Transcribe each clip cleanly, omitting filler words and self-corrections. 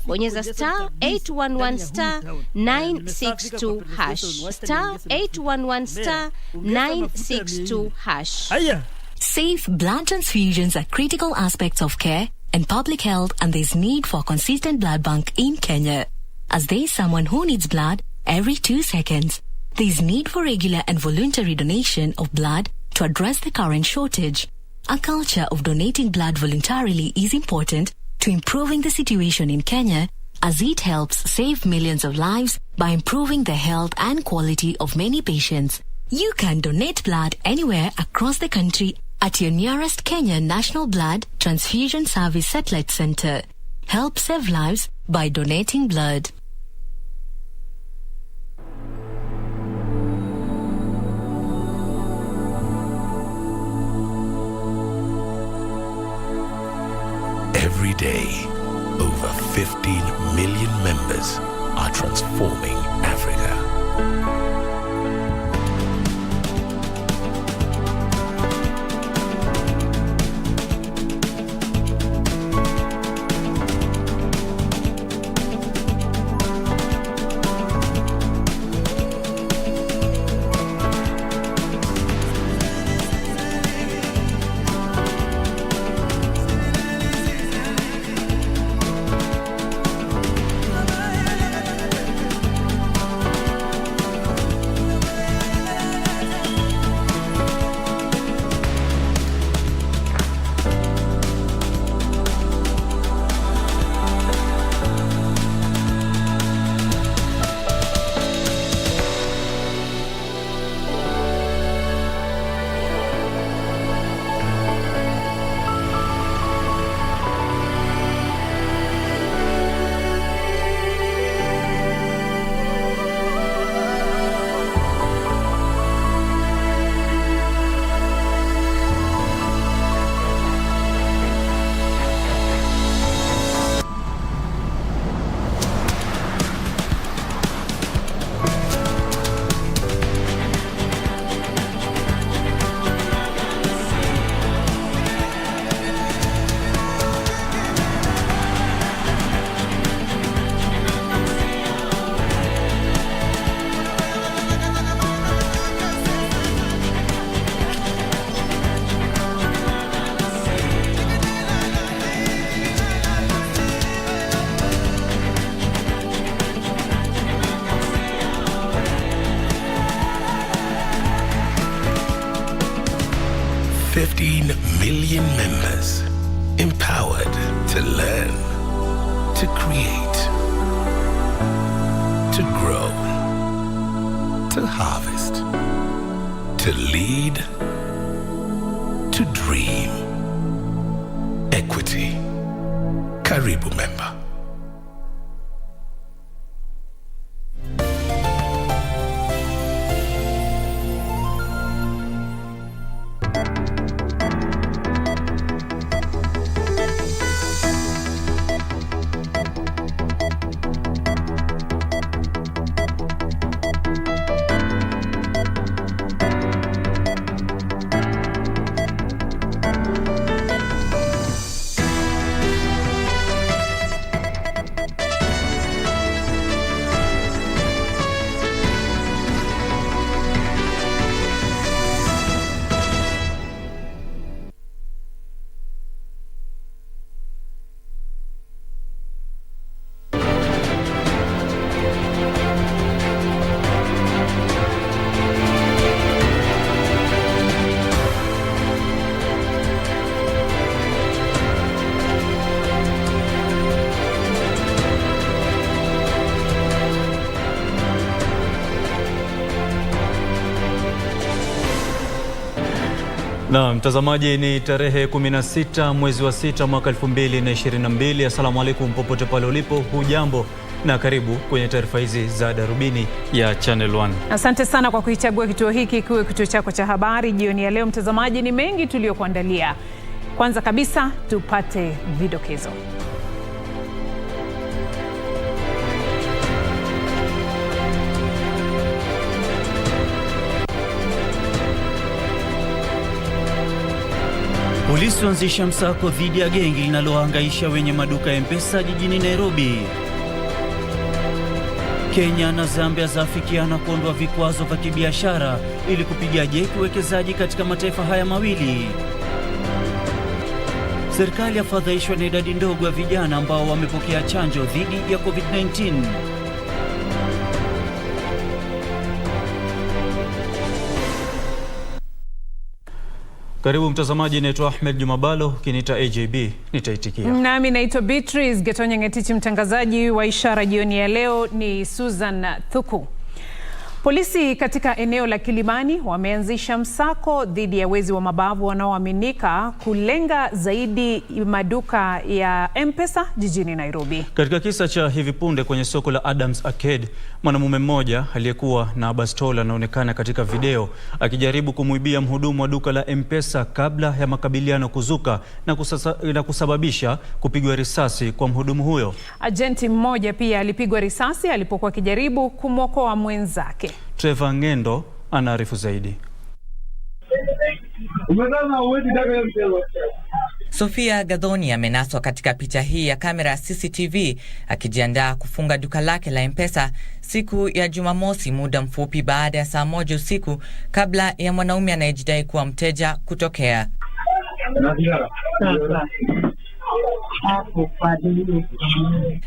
bonyeza star 811 star 962 hash, star 811 star 962 hash. Safe blood transfusions are critical aspects of care and public health, and there's need for a consistent blood bank in Kenya. As there's someone who needs blood every 2 seconds, there's need for regular and voluntary donation of blood to address the current shortage. A culture of donating blood voluntarily is important to improving the situation in Kenya, as it helps save millions of lives by improving the health and quality of many patients. You can donate blood anywhere across the country at your nearest Kenya National Blood Transfusion Service Satellite Center. Help save lives by donating blood. Every day, over 15 million members are transforming Africa. Million members empowered to learn, to create, to grow, to harvest, to lead, to dream. Equity. Karibu member. Na mtazamaji, ni tarehe 16 mwezi wa 6 mwaka 2022. Asalamu alaykum popote pale ulipo, hujambo na karibu kwenye taarifa hizi za Darubini ya Channel 1. Asante sana kwa kuichagua kituo hiki kuwe kituo chako cha habari jioni ya leo. Mtazamaji, ni mengi tuliyokuandalia. Kwanza kabisa tupate vidokezo. Polisi waanzisha msako dhidi ya gengi linalohangaisha wenye maduka ya M-Pesa jijini Nairobi. Kenya na Zambia zaafikiana kuondoa vikwazo vya kibiashara ili kupiga jeki uwekezaji katika mataifa haya mawili. Serikali yafadhaishwa na idadi ndogo ya vijana ambao wamepokea chanjo dhidi ya COVID-19. Karibu mtazamaji, naitwa Ahmed Juma Bhalo, kinita AJB nitaitikia. Nami naitwa Beatrice. Gatonye ngetichi mtangazaji wa ishara jioni ya leo ni Susan Thuku. Polisi katika eneo la Kilimani wameanzisha msako dhidi ya wezi wa mabavu wanaoaminika kulenga zaidi maduka ya M-Pesa jijini Nairobi. Katika kisa cha hivi punde kwenye soko la Adams Arcade, mwanamume mmoja aliyekuwa na bastola anaonekana katika video akijaribu kumuibia mhudumu wa duka la M-Pesa kabla ya makabiliano kuzuka na kusababisha kupigwa risasi kwa mhudumu huyo. Agenti mmoja pia alipigwa risasi alipokuwa akijaribu kumwokoa mwenzake. Trevor Ngendo anaarifu zaidi. Sofia Gatonye amenaswa katika picha hii ya kamera ya CCTV akijiandaa kufunga duka lake la M-Pesa siku ya Jumamosi, muda mfupi baada ya saa 1 usiku kabla ya mwanaume anayejidai kuwa mteja kutokea.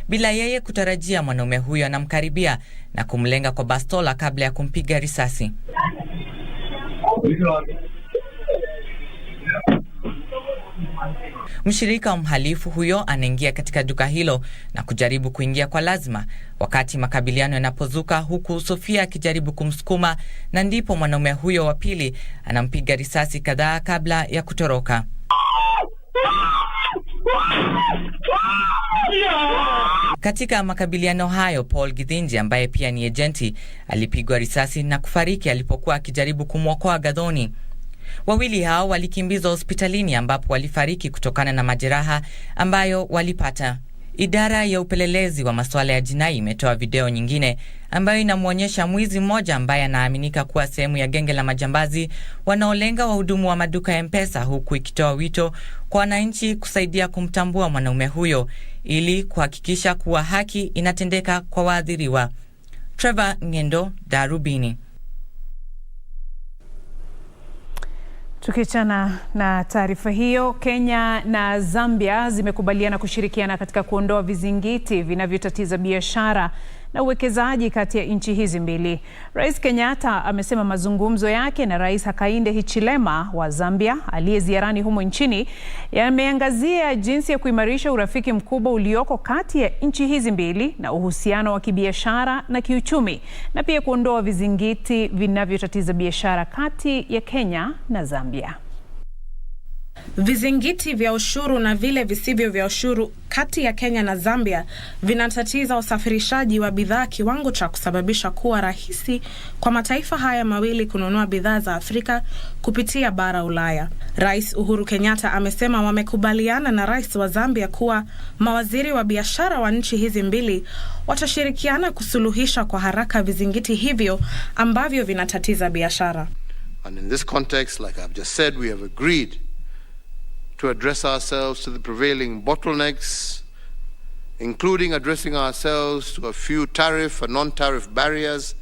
Bila yeye kutarajia, mwanaume huyo anamkaribia na kumlenga kwa bastola kabla ya kumpiga risasi. Mshirika wa mhalifu huyo anaingia katika duka hilo na kujaribu kuingia kwa lazima wakati makabiliano yanapozuka, huku Sofia akijaribu kumsukuma, na ndipo mwanaume huyo wa pili anampiga risasi kadhaa kabla ya kutoroka. Katika makabiliano hayo, Paul Githinji ambaye pia ni agenti alipigwa risasi na kufariki alipokuwa akijaribu kumwokoa Gatonye. Wawili hao walikimbizwa hospitalini ambapo walifariki kutokana na majeraha ambayo walipata. Idara ya upelelezi wa masuala ya jinai imetoa video nyingine ambayo inamuonyesha mwizi mmoja ambaye anaaminika kuwa sehemu ya genge la majambazi wanaolenga wahudumu wa maduka ya M-Pesa, huku ikitoa wito kwa wananchi kusaidia kumtambua mwanaume huyo ili kuhakikisha kuwa haki inatendeka kwa waathiriwa. Trevor Ngendo, Darubini. Tukiachana na taarifa hiyo, Kenya na Zambia zimekubaliana kushirikiana katika kuondoa vizingiti vinavyotatiza biashara na uwekezaji kati ya nchi hizi mbili. Rais Kenyatta amesema mazungumzo yake na Rais Hakainde Hichilema wa Zambia aliyeziarani humo nchini yameangazia jinsi ya kuimarisha urafiki mkubwa ulioko kati ya nchi hizi mbili na uhusiano wa kibiashara na kiuchumi, na pia kuondoa vizingiti vinavyotatiza biashara kati ya Kenya na Zambia. Vizingiti vya ushuru na vile visivyo vya ushuru kati ya Kenya na Zambia vinatatiza usafirishaji wa bidhaa kiwango cha kusababisha kuwa rahisi kwa mataifa haya mawili kununua bidhaa za Afrika kupitia bara Ulaya. Rais Uhuru Kenyatta amesema wamekubaliana na Rais wa Zambia kuwa mawaziri wa biashara wa nchi hizi mbili watashirikiana kusuluhisha kwa haraka vizingiti hivyo ambavyo vinatatiza biashara. And in this context, like I've just said, we have agreed to address ourselves to the prevailing bottlenecks, including addressing ourselves to a few tariff and non-tariff barriers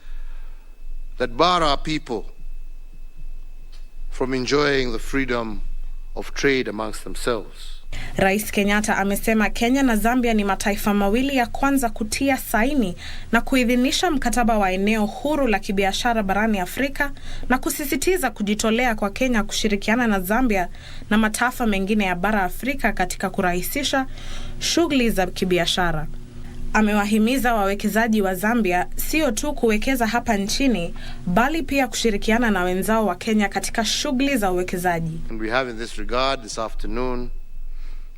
that bar our people from enjoying the freedom of trade amongst themselves. Rais Kenyatta amesema Kenya na Zambia ni mataifa mawili ya kwanza kutia saini na kuidhinisha mkataba wa eneo huru la kibiashara barani Afrika, na kusisitiza kujitolea kwa Kenya kushirikiana na Zambia na mataifa mengine ya bara Afrika katika kurahisisha shughuli za kibiashara. Amewahimiza wawekezaji wa Zambia sio tu kuwekeza hapa nchini, bali pia kushirikiana na wenzao wa Kenya katika shughuli za uwekezaji. And we have in this regard this afternoon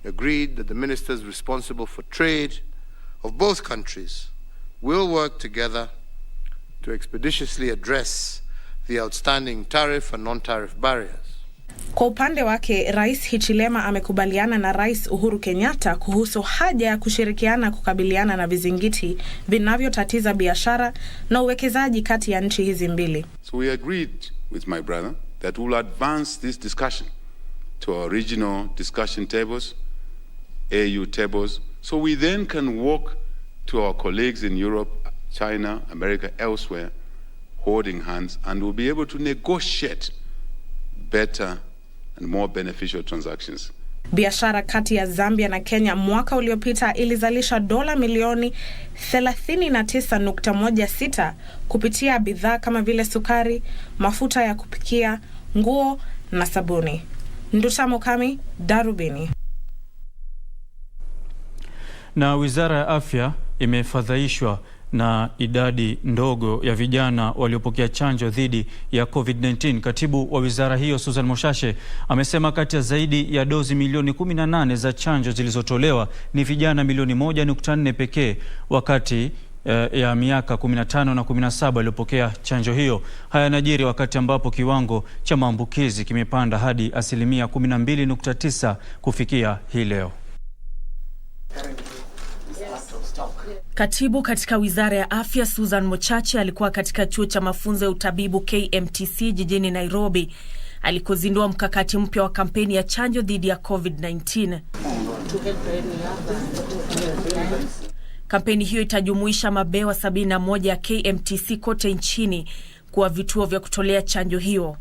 agreed that the ministers responsible for trade of both countries will work together to expeditiously address the outstanding tariff and non-tariff barriers. Kwa upande wake, Rais Hichilema amekubaliana na Rais Uhuru Kenyatta kuhusu haja ya kushirikiana kukabiliana na vizingiti vinavyotatiza biashara na uwekezaji kati ya nchi hizi mbili. So we agreed with my brother that we will advance this discussion to our regional discussion tables, AU tables, so we then can walk to our colleagues in Europe, China, America, elsewhere, holding hands, and we'll be able to negotiate better and more beneficial transactions. Biashara kati ya Zambia na Kenya mwaka uliopita ilizalisha dola milioni 39.16 kupitia bidhaa kama vile sukari, mafuta ya kupikia, nguo na sabuni. Nduta Mukami, Darubini. Na Wizara ya Afya imefadhaishwa na idadi ndogo ya vijana waliopokea chanjo dhidi ya COVID-19. Katibu wa wizara hiyo Susan Moshashe amesema kati ya zaidi ya dozi milioni 18 za chanjo zilizotolewa ni vijana milioni 1.4 pekee wakati ya miaka 15 na 17 waliopokea chanjo hiyo. Haya yanajiri wakati ambapo kiwango cha maambukizi kimepanda hadi 12.9 kufikia hii leo. Katibu katika Wizara ya Afya Susan Mochache alikuwa katika chuo cha mafunzo ya utabibu KMTC jijini Nairobi alikozindua mkakati mpya wa kampeni ya chanjo dhidi ya COVID-19. Kampeni hiyo itajumuisha mabewa 71 ya KMTC kote nchini kuwa vituo vya kutolea chanjo hiyo.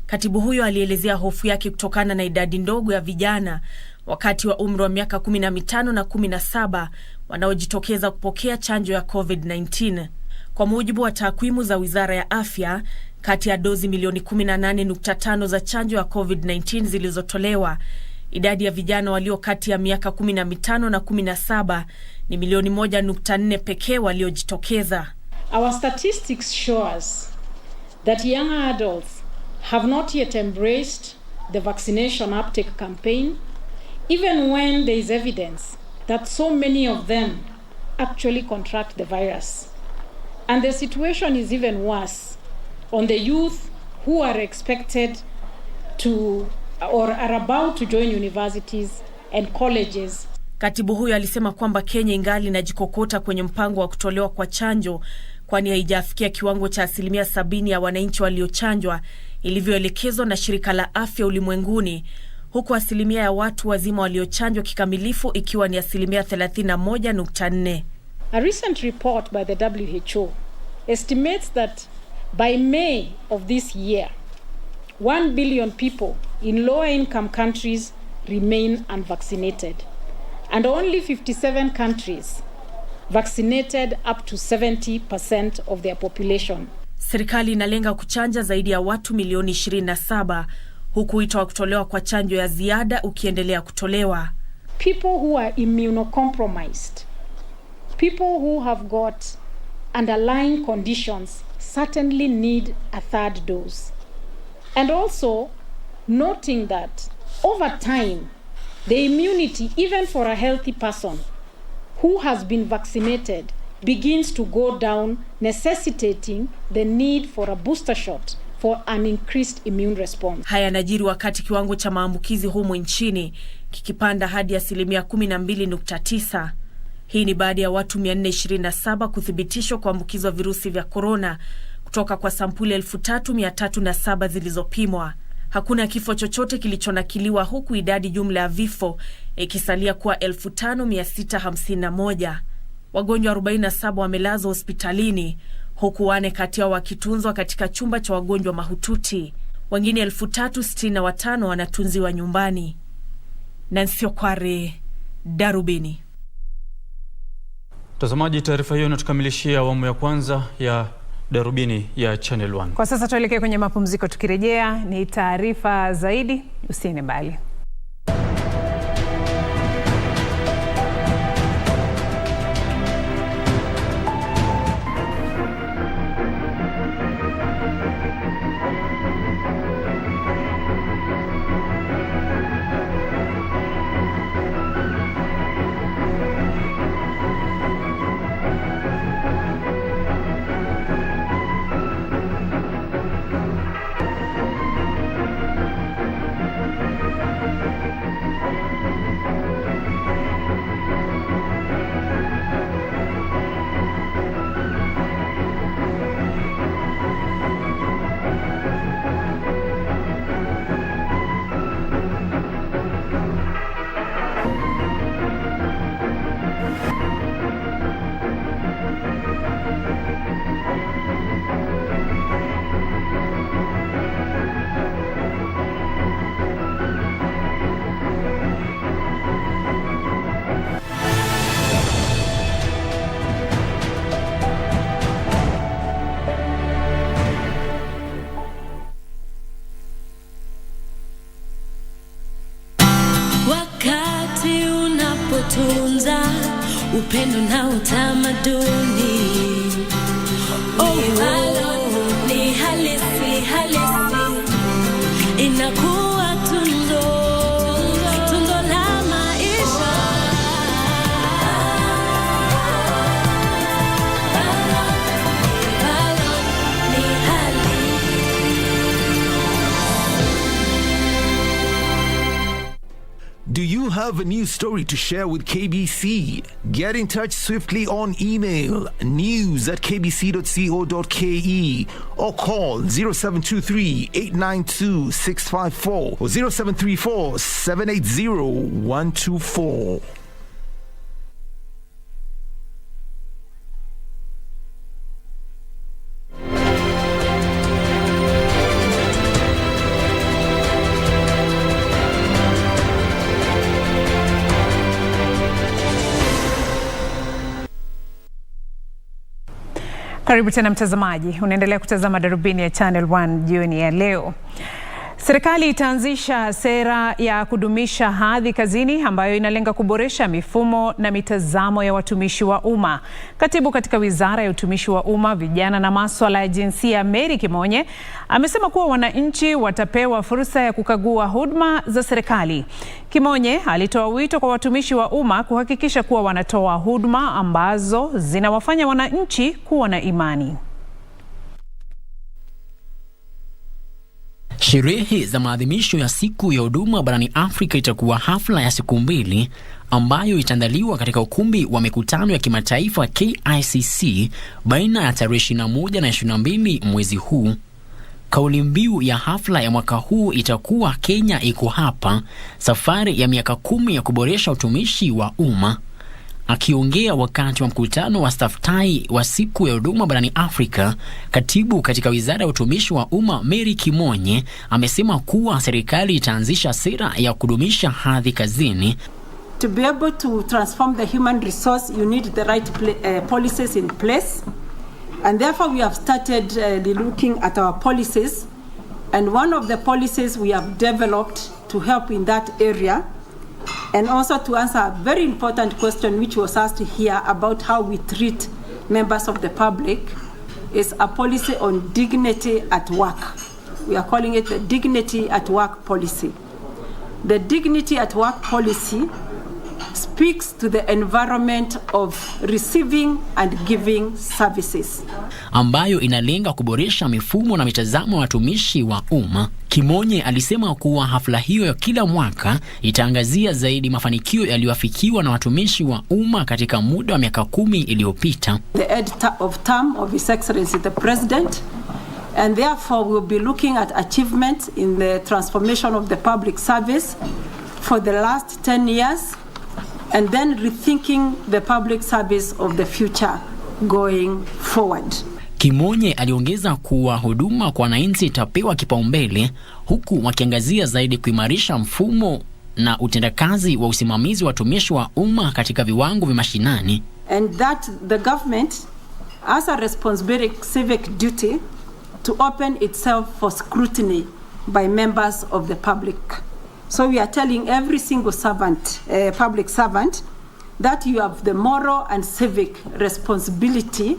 Katibu huyo alielezea hofu yake kutokana na idadi ndogo ya vijana wakati wa umri wa miaka 15 na 17 wanaojitokeza kupokea chanjo ya COVID-19. Kwa mujibu wa takwimu za Wizara ya Afya, kati ya dozi milioni 18.5 za chanjo ya COVID-19 zilizotolewa, idadi ya vijana walio kati ya miaka 15 na 17 ni milioni 1.4 pekee waliojitokeza. Our statistics show us that young adults have not yet embraced the vaccination uptake campaign, even when there is evidence that so many of them actually contract the virus. And the situation is even worse on the youth who are expected to or are about to join universities and colleges. Katibu huyo alisema kwamba Kenya ingali inajikokota kwenye mpango wa kutolewa kwa chanjo, kwani haijafikia kiwango cha 70% ya wananchi waliochanjwa ilivyoelekezwa na Shirika la Afya Ulimwenguni, huku asilimia ya watu wazima waliochanjwa kikamilifu ikiwa ni 31.4. A recent report by the WHO estimates that by May of this year, 1 billion people in lower income countries remain unvaccinated, and only 57 countries vaccinated up to 70% of their population. Serikali inalenga kuchanja zaidi ya watu milioni 27, huku wito wa kutolewa kwa chanjo ya ziada ukiendelea kutolewa. People who are immunocompromised, people who have got underlying conditions certainly need a third dose. And also noting that over time, the immunity, even for a healthy person who has been vaccinated, begins to go down, necessitating the need for a booster shot for an increased immune response. Haya yanajiri wakati kiwango cha maambukizi humu nchini kikipanda hadi 12.9. Hii ni baada ya watu 427 kuthibitishwa kuambukizwa virusi vya corona kutoka kwa sampuli 3,307 zilizopimwa. Hakuna kifo chochote kilichonakiliwa, huku idadi jumla ya vifo ikisalia kuwa 5,651. Wagonjwa 47 wamelazwa hospitalini, huku 4 kati yao wakitunzwa katika chumba cha wagonjwa mahututi. Wengine 365 wanatunziwa nyumbani. Nancy Okware, Darubini. Mtazamaji, taarifa hiyo inatukamilishia awamu ya kwanza ya Darubini ya Channel 1. Kwa sasa tuelekee kwenye mapumziko, tukirejea ni taarifa zaidi, usiende mbali. upendo na utamaduni. Bhalo ni halisi inakuwa tundo la maisha. Bhalo ni halisi. Do you have a news story to share with KBC? Get in touch swiftly on email news@kbc.co.ke or call 0723 892 654 or 0734 780 124. Karibu tena mtazamaji, unaendelea kutazama Darubini ya Channel 1 jioni ya leo. Serikali itaanzisha sera ya kudumisha hadhi kazini ambayo inalenga kuboresha mifumo na mitazamo ya watumishi wa umma. Katibu katika Wizara ya Utumishi wa Umma, Vijana na Masuala ya Jinsia, Mary Kimonye, amesema kuwa wananchi watapewa fursa ya kukagua huduma za serikali. Kimonye alitoa wito kwa watumishi wa umma kuhakikisha kuwa wanatoa huduma ambazo zinawafanya wananchi kuwa na imani. Sherehe za maadhimisho ya siku ya huduma barani Afrika itakuwa hafla ya siku 2 ambayo itaandaliwa katika ukumbi wa mikutano ya kimataifa KICC baina ya tarehe 21 na 22 mwezi huu. Kauli mbiu ya hafla ya mwaka huu itakuwa Kenya iko hapa, safari ya miaka 10 ya kuboresha utumishi wa umma. Akiongea wakati wa mkutano wa staftai wa siku ya huduma barani Afrika, katibu katika Wizara ya Utumishi wa Umma Mary Kimonye amesema kuwa serikali itaanzisha sera ya kudumisha hadhi kazini. To be able to transform the human resource, you need the right policies in place, and therefore we have started looking at our policies, and one of the policies we have developed to help in that area, and also to answer a very important question which was asked here about how we treat members of the public, is a policy on dignity at work. We are calling it the Dignity at Work policy. The Dignity at Work policy speaks to the environment of receiving and giving services, ambayo inalenga kuboresha mifumo na mitazamo ya watumishi wa umma. Kimonye alisema kuwa hafla hiyo ya kila mwaka itaangazia zaidi mafanikio yaliyofikiwa na watumishi wa umma katika muda wa miaka 10 iliyopita. The end of term of His Excellency the President, and therefore we will be looking at achievements in the transformation of the public service for the last 10 years, and then rethinking the public service of the future going forward. Kimonye aliongeza kuwa huduma kwa wananchi itapewa kipaumbele, huku wakiangazia zaidi kuimarisha mfumo na utendakazi wa usimamizi wa watumishi wa umma katika viwango vya mashinani. And that the government has a responsibility, civic duty, to open itself for scrutiny by members of the public. So we are telling every single servant, public servant, that you have the moral and civic responsibility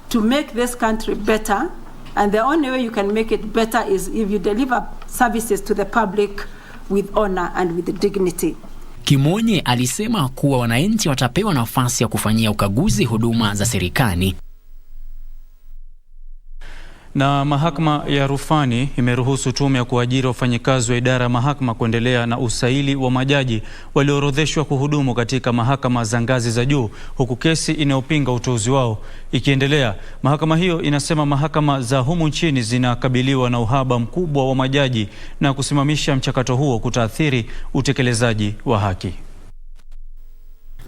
to make this country better, and the only way you can make it better is if you deliver services to the public with honor and with dignity. Kimonye alisema kuwa wananchi watapewa nafasi ya kufanyia ukaguzi huduma za serikali. Na mahakama ya rufani imeruhusu tume ya kuajiri wafanyikazi wa idara ya mahakama kuendelea na usaili wa majaji walioorodheshwa kuhudumu katika mahakama za ngazi za juu, huku kesi inayopinga uteuzi wao ikiendelea. Mahakama hiyo inasema mahakama za humu nchini zinakabiliwa na uhaba mkubwa wa majaji na kusimamisha mchakato huo kutaathiri utekelezaji wa haki.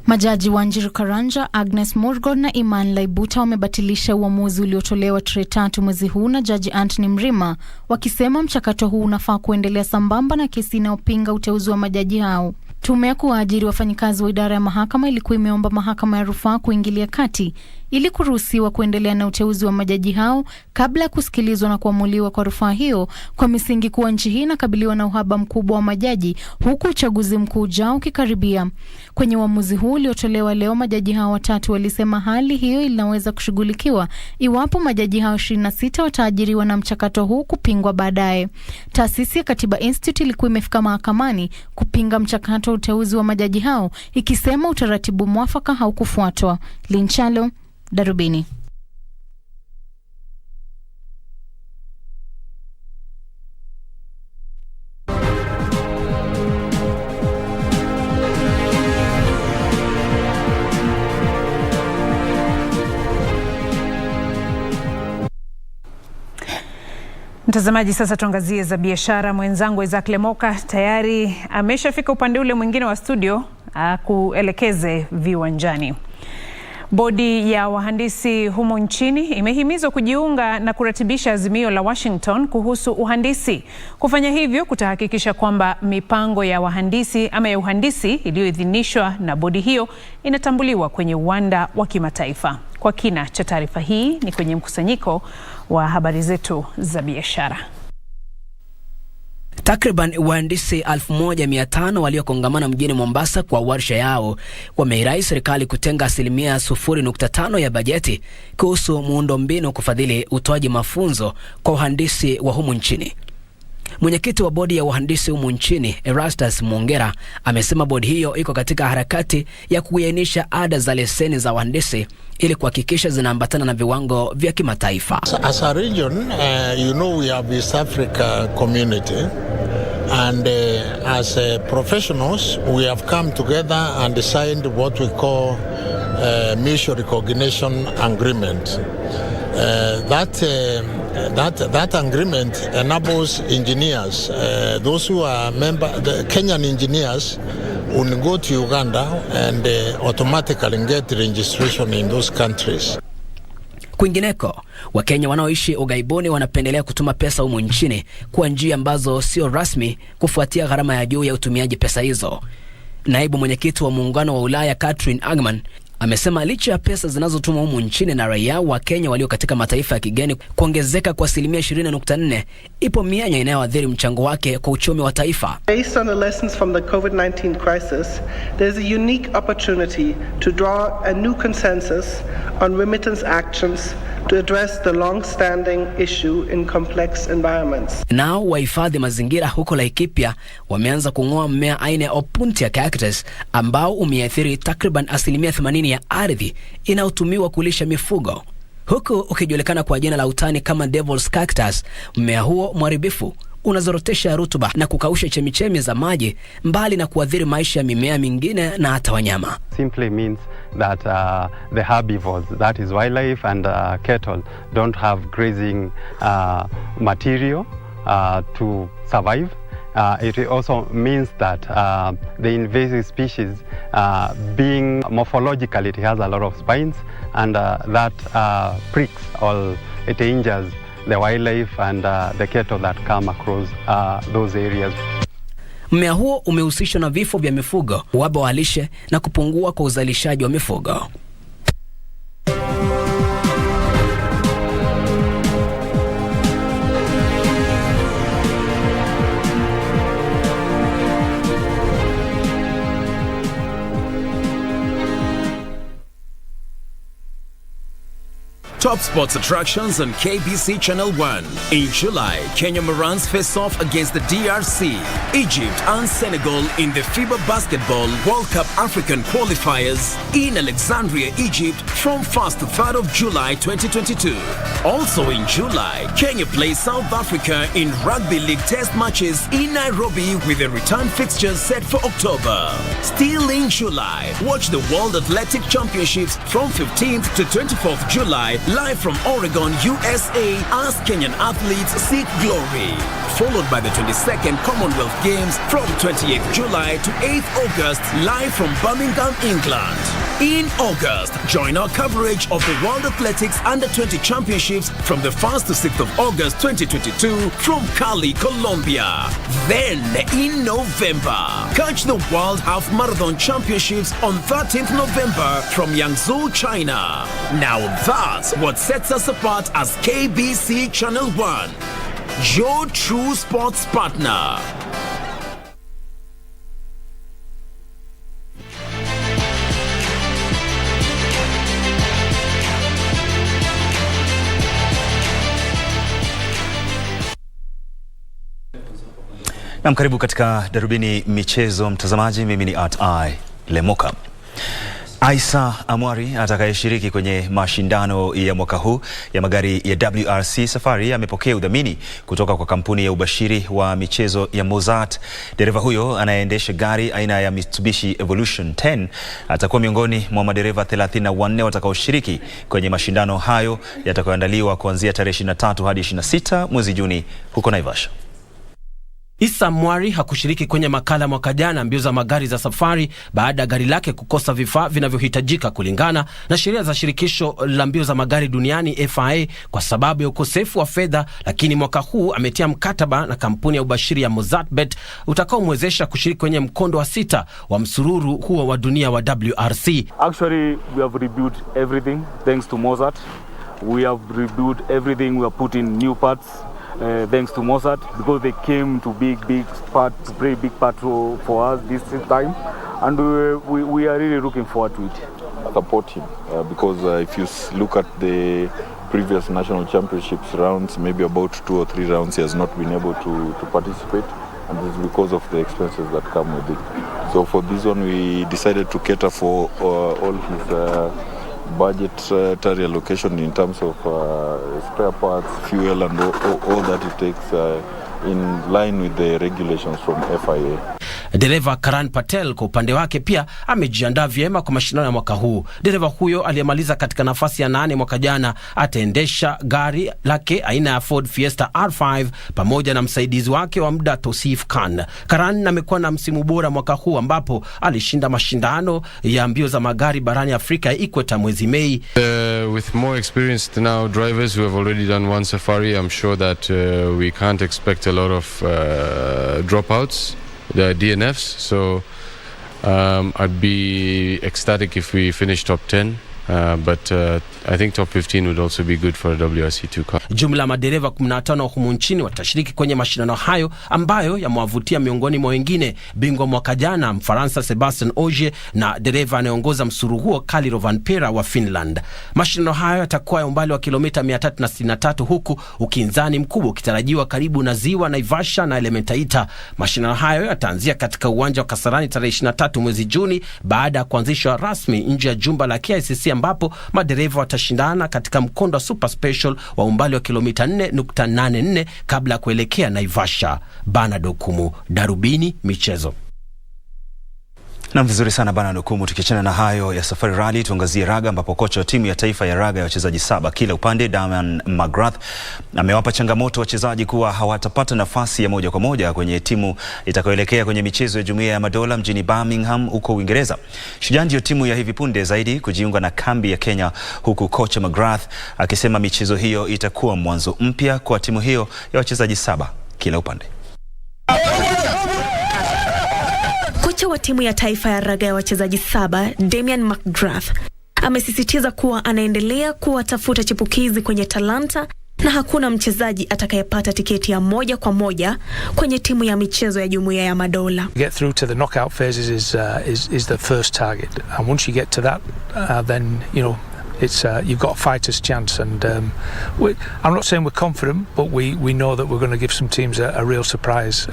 Majaji Wanjiru Karanja, Agnes Morgan na Iman Laibuta wamebatilisha uamuzi uliotolewa tarehe 3 mwezi huu na Jaji Anthony Mrima, wakisema mchakato huu unafaa kuendelea sambamba na kesi inayopinga uteuzi wa majaji hao. Tume ya kuajiri wafanyikazi wa idara ya mahakama ilikuwa imeomba mahakama ya rufaa kuingilia kati ili kuruhusiwa kuendelea na uteuzi wa majaji hao kabla ya kusikilizwa na kuamuliwa kwa rufaa hiyo, kwa misingi kuwa nchi hii inakabiliwa na uhaba mkubwa wa majaji huku uchaguzi mkuu ujao ukikaribia. Kwenye uamuzi huu uliotolewa leo, majaji hao watatu walisema hali hiyo inaweza kushughulikiwa iwapo majaji hao 26 wataajiriwa na mchakato huu kupingwa baadaye. Taasisi ya Katiba Institute ilikuwa imefika mahakamani kupinga mchakato wa uteuzi wa majaji hao, ikisema utaratibu mwafaka haukufuatwa. Linchalo, Darubini. Mtazamaji, sasa tuangazie za biashara. Mwenzangu Isaac Lemoka tayari ameshafika upande ule mwingine wa studio kuelekeze viwanjani. Bodi ya wahandisi humo nchini imehimizwa kujiunga na kuratibisha azimio la Washington kuhusu uhandisi. Kufanya hivyo kutahakikisha kwamba mipango ya wahandisi ama ya uhandisi iliyoidhinishwa na bodi hiyo inatambuliwa kwenye uwanda wa kimataifa. Kwa kina cha taarifa hii ni kwenye mkusanyiko wa habari zetu za biashara. Takriban wahandisi 1500 waliokongamana mjini Mombasa kwa warsha yao wameirai serikali kutenga 0.5% ya bajeti kuhusu muundombinu kufadhili utoaji mafunzo kwa wahandisi wa humu nchini. Mwenyekiti wa bodi ya wahandisi humu nchini, Erastus Mongera, amesema bodi hiyo iko katika harakati ya kuainisha ada za leseni za wahandisi ili kuhakikisha zinaambatana na viwango vya kimataifa. As a region, we have East Africa community, and as professionals we have come together and signed what we call mutual recognition agreement. That agreement enables engineers, those who are the Kenyan engineers, will go to Uganda and automatically get registration in those countries. Kwingineko, Wakenya wanaoishi ughaibuni wanapendelea kutuma pesa humu nchini kwa njia ambazo sio rasmi kufuatia gharama ya juu ya utumiaji pesa hizo. Naibu mwenyekiti wa Muungano wa Ulaya, Catherine Agman, amesema licha ya pesa zinazotumwa humu nchini na raia wa Kenya walio katika mataifa ya kigeni kuongezeka kwa 20.4%, ipo mianya inayoathiri mchango wake kwa uchumi wa taifa. Based on the lessons from the COVID-19 crisis, there's a unique opportunity to draw a new consensus on remittance actions to address the long-standing issue in complex environments. Nao wahifadhi mazingira huko Laikipia wameanza kung'oa mmea aina ya Opuntia cactus ambao umeathiri takriban 80% ya ardhi inayotumiwa kulisha mifugo, huku ukijulikana kwa jina la utani kama Devil's Cactus. Mmea huo mharibifu unazorotesha rutuba na kukausha chemichemi za maji, mbali na kuathiri maisha ya mimea mingine na hata wanyama. Simply means that the herbivores, that is wildlife and cattle, don't have grazing material to survive. It also means that the invasive species, being morphologically, it has a lot of spines, and that pricks or it injures the wildlife and the cattle that come across those areas. Mmea huo umehusishwa na vifo vya mifugo, uhaba wa lishe na kupungua kwa uzalishaji wa mifugo. Top sports attractions on KBC Channel 1. In July, Kenya Morans face off against the DRC, Egypt and Senegal in the FIBA Basketball World Cup African qualifiers in Alexandria, Egypt from 1st to 3rd of July 2022. Also in July, Kenya plays South Africa in Rugby League test matches in Nairobi with the return fixtures set for October. Still in July, watch the World Athletic Championships from 15th to 24th July live from Oregon, USA, as Kenyan athletes seek glory. Followed by the 22nd Commonwealth Games from 28th July to 8th August live from Birmingham, England. In August, join our coverage of the World Athletics Under-20 Championships from the 1st to 6th of August 2022 from Cali, Colombia. Then, in November, catch the World Half Marathon Championships on 13th November from Yangzhou, China. Now that's what sets us apart as KBC Channel 1, your true sports partner. Na karibu katika Darubini Michezo mtazamaji, mimi ni @I Lemoka. Aisa Amwari atakayeshiriki kwenye mashindano ya mwaka huu ya magari ya WRC Safari amepokea udhamini kutoka kwa kampuni ya ubashiri wa michezo ya Mozart. Dereva huyo anayeendesha gari aina ya Mitsubishi Evolution 10 atakuwa miongoni mwa madereva 34 watakaoshiriki kwenye mashindano hayo yatakayoandaliwa kuanzia tarehe 23 hadi 26 mwezi Juni huko Naivasha. Isa Mwari hakushiriki kwenye makala mwaka jana mbio za magari za Safari baada ya gari lake kukosa vifaa vinavyohitajika kulingana na sheria za shirikisho la mbio za magari duniani FIA kwa sababu ya ukosefu wa fedha, lakini mwaka huu ametia mkataba na kampuni ya ubashiri ya Mozart Bet utakaomwezesha kushiriki kwenye mkondo wa 6 wa msururu huo wa dunia wa WRC. Actually, we have rebuilt everything thanks to Mozart. We have rebuilt everything, we have put in new parts. Thanks to Mozart, because they came to play big part for us this time, and we are really looking forward to it. I support him because if you look at the previous national championships rounds, maybe about 2 or 3 rounds he has not been able to participate, and this is because of the expenses that come with it. So for this one we decided to cater for all his budgetary allocation in terms of spare parts, fuel and all that it takes in line with the regulations from FIA. Dereva Karan Patel kwa upande wake pia amejiandaa vyema kwa mashindano ya mwaka huu. Dereva huyo aliyemaliza katika nafasi ya 8 mwaka jana ataendesha gari lake aina ya Ford Fiesta R5 pamoja na msaidizi wake wa muda Tosif Khan. Karan amekuwa na msimu bora mwaka huu ambapo alishinda mashindano ya mbio za magari barani Afrika ya Equator mwezi Mei. With more experienced now drivers who have already done one safari, I'm sure that we can't expect a lot of dropouts, the DNFs, so I'd be ecstatic if we finish top 10, but I think top 15 would also be good for a WRC2 car. Jumla madereva 15 humu nchini watashiriki kwenye mashindano hayo ambayo yamewavutia miongoni mwa wengine bingwa mwaka jana Mfaransa Sebastian Ogier na dereva anayeongoza msuru huo Kalle Rovanperä wa Finland. Mashindano hayo yatakuwa ya umbali wa kilomita 363 huku ukinzani mkubwa ukitarajiwa karibu na ziwa Naivasha na Elementaita. Mashindano hayo yataanzia katika uwanja wa Kasarani tarehe 23 mwezi Juni baada ya kuanzishwa rasmi nje ya jumba la KICC ambapo madereva watashindana katika mkondo wa super special wa umbali wa kilomita 4.84 kabla ya kuelekea Naivasha. Bernard Okumu, Darubini Michezo. Na vizuri sana Bernard Okumu. Tukiachana na hayo ya Safari Rally, tuangazie raga ambapo kocha wa timu ya taifa ya raga ya wachezaji 7 kila upande Damian McGrath amewapa changamoto wachezaji kuwa hawatapata nafasi ya moja kwa moja kwenye timu itakayoelekea kwenye michezo ya Jumuiya ya Madola mjini Birmingham huko Uingereza. Shujaa ndio timu ya hivi punde zaidi kujiunga na kambi ya Kenya, huku kocha McGrath akisema michezo hiyo itakuwa mwanzo mpya kwa timu hiyo ya wachezaji 7 kila upande. Kocha wa timu ya taifa ya raga ya wachezaji 7 Damian McGrath amesisitiza kuwa anaendelea kuwatafuta chipukizi kwenye talanta na hakuna mchezaji atakayepata tiketi ya moja kwa moja kwenye timu ya michezo ya Jumuiya ya Madola. Get through to the knockout phases is the first target, and once you get to that, then it's you've got a fighter's chance, and I'm not saying we're confident, but we know that we're going to give some teams a real surprise.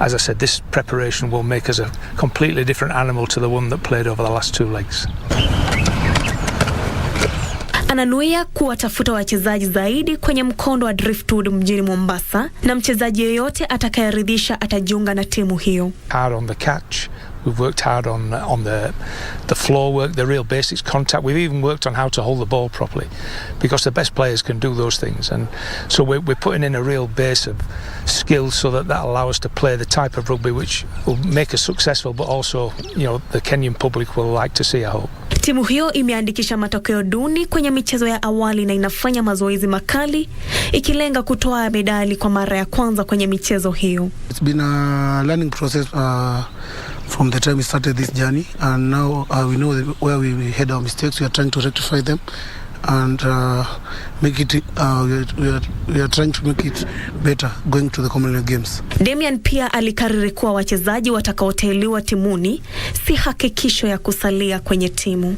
As I said, this preparation will make us a completely different animal to the one that played over the last 2 legs. Ananuia kuwatafuta wachezaji zaidi kwenye mkondo wa driftwood mjini Mombasa, na mchezaji yeyote atakayeridhisha atajiunga na timu hiyo. Hard on the catch. We've worked hard on the floor work, the real basics, contact. We've even worked on how to hold the ball properly, because the best players can do those things. And so we're putting in a real base of skills so that allow us to play the type of rugby which will make us successful, but also, the Kenyan public will like to see, I hope. Timu hiyo imeandikisha matokeo duni kwenye michezo ya awali na inafanya mazoezi makali ikilenga kutoa medali kwa mara ya kwanza kwenye michezo hiyo. It's been a learning process from the time we started this journey, and now we know where we had our mistakes. We are trying to rectify them and make it we are trying to make it better going to the Commonwealth Games. Damian pia alikariri kuwa wachezaji watakaoteuliwa timuni si hakikisho ya kusalia kwenye timu.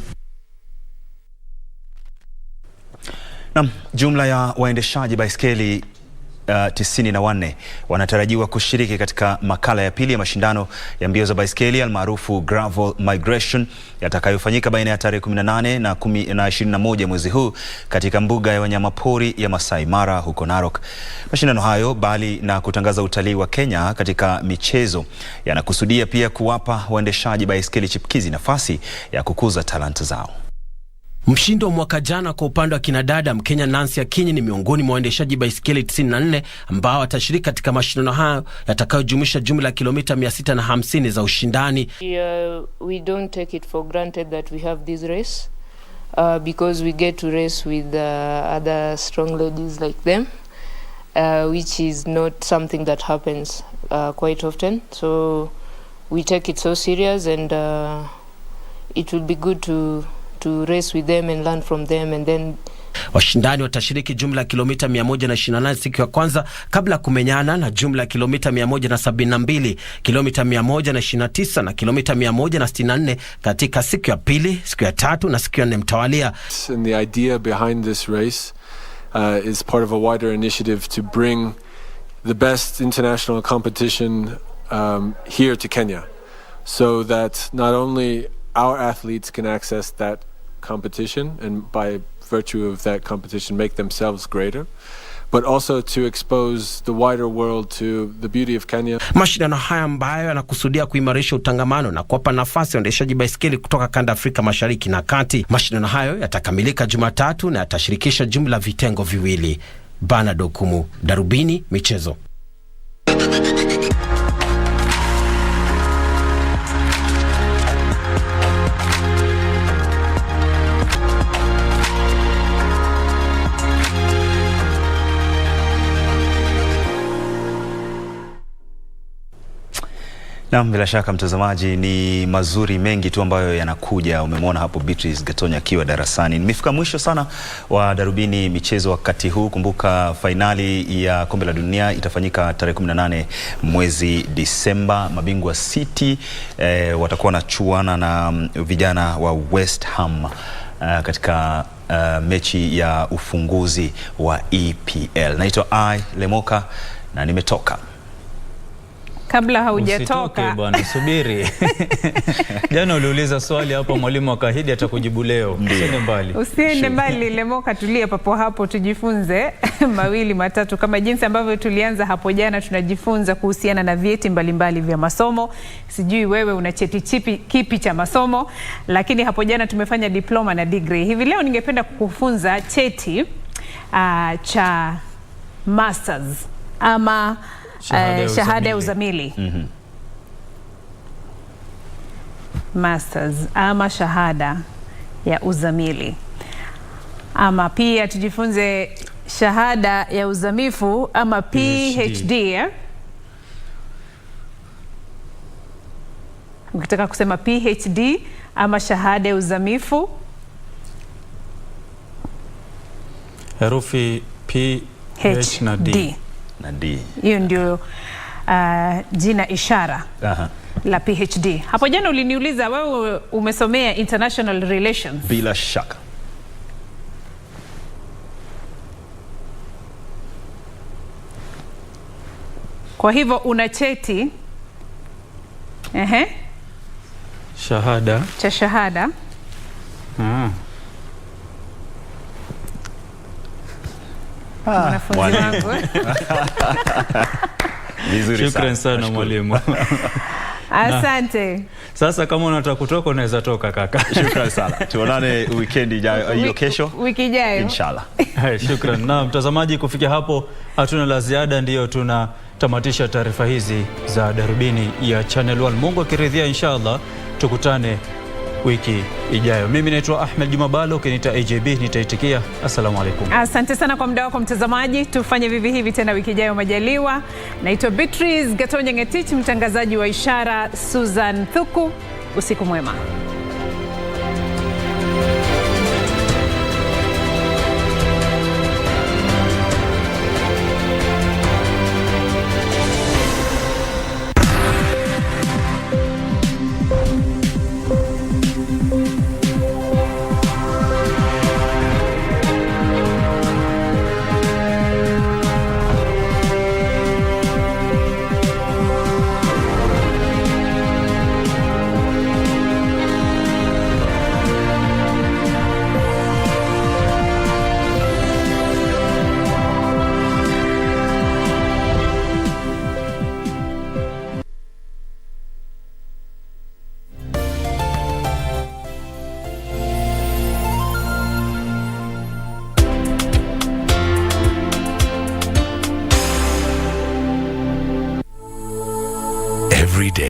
Jumla ya waendeshaji baiskeli 94 wanatarajiwa kushiriki katika makala ya pili ya mashindano ya mbio za baiskeli almaarufu Gravel Migration yatakayofanyika baina ya tarehe 18 na 21 mwezi huu katika mbuga ya wanyamapori ya Masai Mara huko Narok. Mashindano hayo, bali na kutangaza utalii wa Kenya katika michezo, yanakusudia pia kuwapa waendeshaji baiskeli chipukizi nafasi ya kukuza talanta zao. Mshindi wa mwaka jana kwa upande wa kinadada Mkenya Nancy Akinyi ni miongoni mwa waendeshaji baiskeli 94 ambao watashiriki katika mashindano hayo yatakayojumuisha jumla ya kilomita 650 za ushindani. We don't take it for granted that we have this race because we get to race with other strong ladies like them, which is not something that happens quite often. So we take it so serious, and it will be good to race with them and learn from them. And then washindani watashiriki jumla ya kilomita 128 siku ya kwanza kabla kumenyana na jumla ya kilomita 172, kilomita 129 na kilomita 164 katika siku ya pili, siku ya tatu na siku ya 4 mtawalia. And the idea behind this race is part of a wider initiative to bring the best international competition here to Kenya, so that not only our athletes can access that competition and by virtue of that competition make themselves greater, but also to expose the wider world to the beauty of Kenya. Mashindano haya ambayo yanakusudia kuimarisha utangamano na kuwapa nafasi waendeshaji baiskeli kutoka kanda Afrika Mashariki na Kati. Mashindano hayo yatakamilika Jumatatu na yatashirikisha jumla vitengo viwili. Bernard Okumu, Darubini Michezo. Naam, bila shaka mtazamaji, ni mazuri mengi tu ambayo yanakuja. Umemwona hapo Beatrice Gatonye akiwa darasani. Nimefika mwisho sana wa Darubini Michezo wakati huu. Kumbuka finali ya Kombe la Dunia itafanyika tarehe 18 mwezi Disemba. Mabingwa City watakuwa wanachuana na vijana wa West Ham katika mechi ya ufunguzi wa EPL. Naitwa Lemoka na nimetoka. Kabla haujatoka usitoke bwana, subiri. Jana uliuliza swali hapa, mwalimu akahidi atakujibu leo. Usiende mbali. Usiende mbali Lemoka, tulia papo hapo tujifunze mawili matatu kama jinsi ambavyo tulianza hapo jana. Tunajifunza kuhusiana na vyeti mbalimbali vya masomo. Sijui wewe una cheti kipi cha masomo, lakini hapo jana tumefanya diploma na degree. Hivi leo ningependa kukufunza cheti cha masters ama shahada ya uzamili. Masters ama shahada ya uzamili, ama pia tujifunze shahada ya uzamifu ama PhD. Ukitaka kusema PhD ama shahada ya uzamifu, herufi P, H na D. Hiyo ndio jina ishara la PhD. Hapo jana uliniuliza wewe umesomea international relations. Bila shaka. Kwa hivyo una cheti shahada cha shahada mwanafunzi wangu. Shukrani sana mwalimu. Asante. Sasa kama unataka kutoka unaweza toka kaka. Shukrani sana. Tuonane weekend ijayo, hiyo kesho. Wiki ijayo. Inshallah. Shukrani. Na mtazamaji, kufikia hapo hatuna la ziada, ndio tunatamatisha taarifa hizi za Darubini ya Channel 1. Mungu akiridhia, inshallah tukutane wiki ijayo. Mimi naitwa Ahmed Juma Bhalo, ukiniita AJB nitaitikia. Assalamu alaikum. Asante sana kwa muda wako mtazamaji, tufanye vivi hivi tena wiki ijayo majaliwa. Naitwa Beatrice Gatonye, mtangazaji wa ishara Susan Thuku. Usiku mwema.